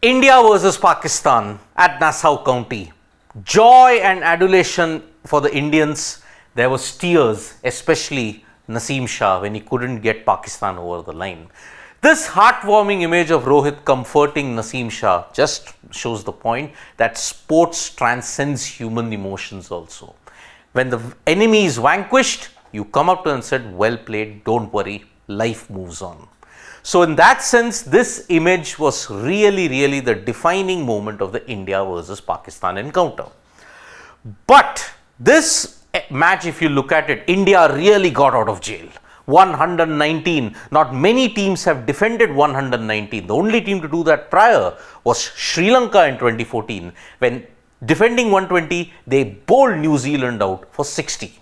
India versus Pakistan at Nassau County. Joy and adulation for the Indians. There was tears, especially Naseem Shah when he couldn't get Pakistan over the line. This heartwarming image of Rohit comforting Naseem Shah just shows the point that sports transcends human emotions also. When the enemy is vanquished, you come up to him and said, well played, don't worry, life moves on. So in that sense, this image was really the defining moment of the India versus Pakistan encounter. But this match, if you look at it, India really got out of jail. 119. Not many teams have defended 119. The only team to do that prior was Sri Lanka in 2014. When defending 120, they bowled New Zealand out for 60.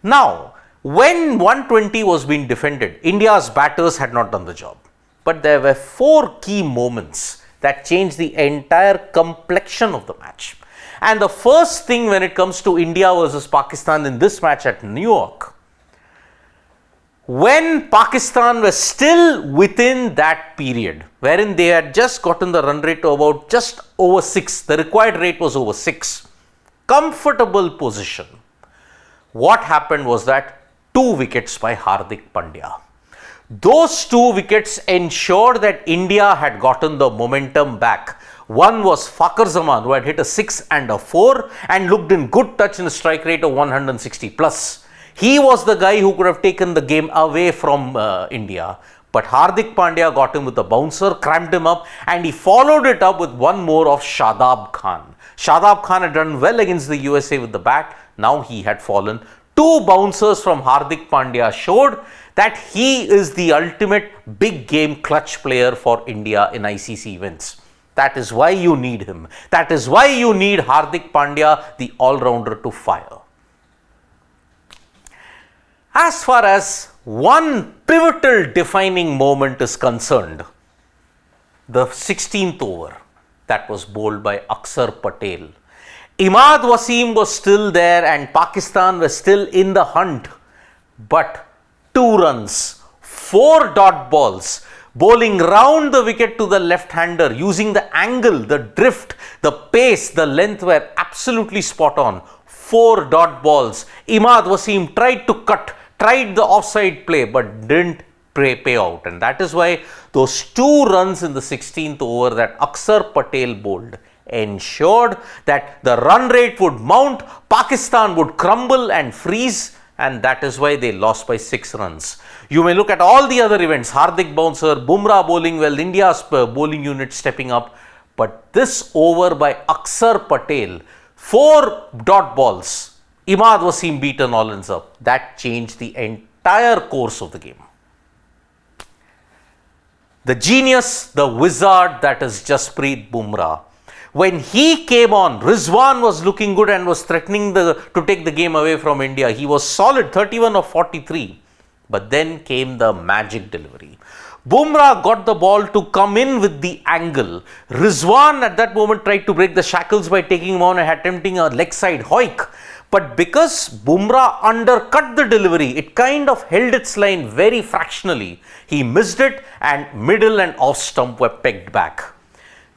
Now, when 120 was being defended, India's batters had not done the job. But there were 4 key moments that changed the entire complexion of the match. And the first thing when it comes to India versus Pakistan in this match at New York, when Pakistan was still within that period, wherein they had just gotten the run rate to about just over 6, the required rate was over 6, comfortable position. What happened was that 2 wickets by Hardik Pandya. Those 2 wickets ensured that India had gotten the momentum back. One was Fakhar Zaman, who had hit a 6 and a 4 and looked in good touch in a strike rate of 160 plus. He was the guy who could have taken the game away from India. But Hardik Pandya got him with a bouncer, cramped him up, and he followed it up with one more of Shadab Khan. Shadab Khan had done well against the USA with the bat. Now he had fallen. 2 bouncers from Hardik Pandya showed that he is the ultimate big game clutch player for India in ICC events. That is why you need him. That is why you need Hardik Pandya, the all-rounder, to fire. As far as one pivotal defining moment is concerned, the 16th over that was bowled by Akshar Patel. Imad Wasim was still there and Pakistan was still in the hunt. But 2 runs, 4 dot balls, bowling round the wicket to the left-hander, using the angle, the drift, the pace, the length were absolutely spot on. 4 dot balls. Imad Wasim tried to cut, tried the offside play, but didn't pay out. And that is why those 2 runs in the 16th over that Akshar Patel bowled ensured that the run rate would mount, Pakistan would crumble and freeze, and that is why they lost by 6 runs. You may look at all the other events, Hardik bouncer, Bumrah bowling well, India's bowling unit stepping up, but this over by Akshar Patel, 4 dot balls, Imad Wasim beaten all ends up, that changed the entire course of the game. The genius, the wizard that is Jasprit Bumrah. When he came on, Rizwan was looking good and was threatening to take the game away from India. He was solid, 31 of 43. But then came the magic delivery. Bumrah got the ball to come in with the angle. Rizwan at that moment tried to break the shackles by taking him on and attempting a leg side hoik. But because Bumrah undercut the delivery, it kind of held its line very fractionally. He missed it and middle and off stump were pegged back.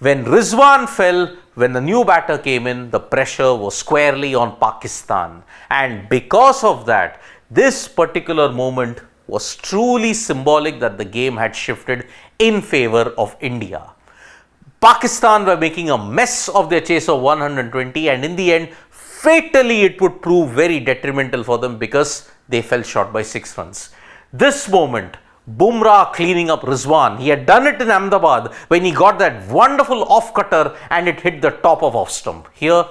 When Rizwan fell, when the new batter came in, the pressure was squarely on Pakistan. And because of that, this particular moment was truly symbolic that the game had shifted in favor of India. Pakistan were making a mess of their chase of 120, and in the end, fatally it would prove very detrimental for them because they fell short by 6 runs. This moment, Bumrah cleaning up Rizwan. He had done it in Ahmedabad when he got that wonderful off cutter and it hit the top of off stump. Here,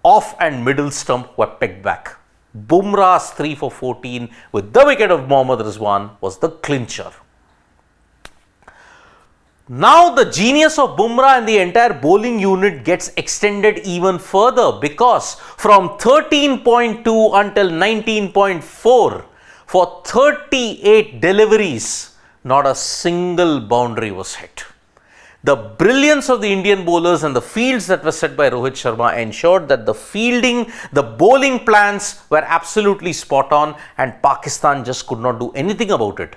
off and middle stump were pegged back. Bumrah's 3 for 14 with the wicket of Mohammad Rizwan was the clincher. Now the genius of Bumrah and the entire bowling unit gets extended even further because from 13.2 until 19.4, for 38 deliveries, not a single boundary was hit. The brilliance of the Indian bowlers and the fields that were set by Rohit Sharma ensured that the fielding, the bowling plans were absolutely spot on and Pakistan just could not do anything about it.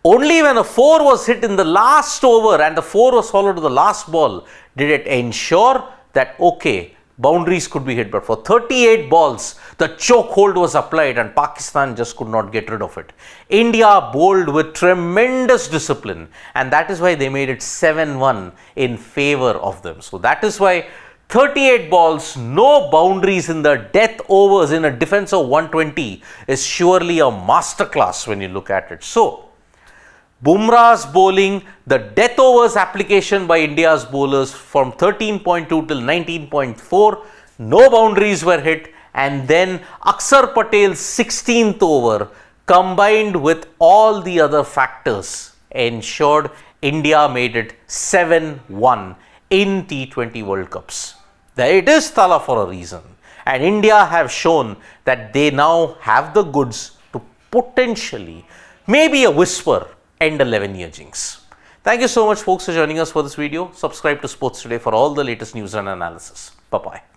Only when a 4 was hit in the last over and the 4 was followed to the last ball did it ensure that, okay, boundaries could be hit. But for 38 balls, the chokehold was applied and Pakistan just could not get rid of it. India bowled with tremendous discipline, and that is why they made it 7-1 in favor of them. So that is why 38 balls, no boundaries in the death overs in a defense of 120 is surely a masterclass when you look at it. So Bumrah's bowling, the death overs application by India's bowlers from 13.2 till 19.4, no boundaries were hit, and then Akshar Patel's 16th over combined with all the other factors ensured India made it 7-1 in T20 World Cups. It is Tala for a reason, and India have shown that they now have the goods to potentially, maybe a whisper, end 11-year jinx. Thank you so much folks for joining us for this video. Subscribe to Sports Today for all the latest news and analysis. Bye-bye.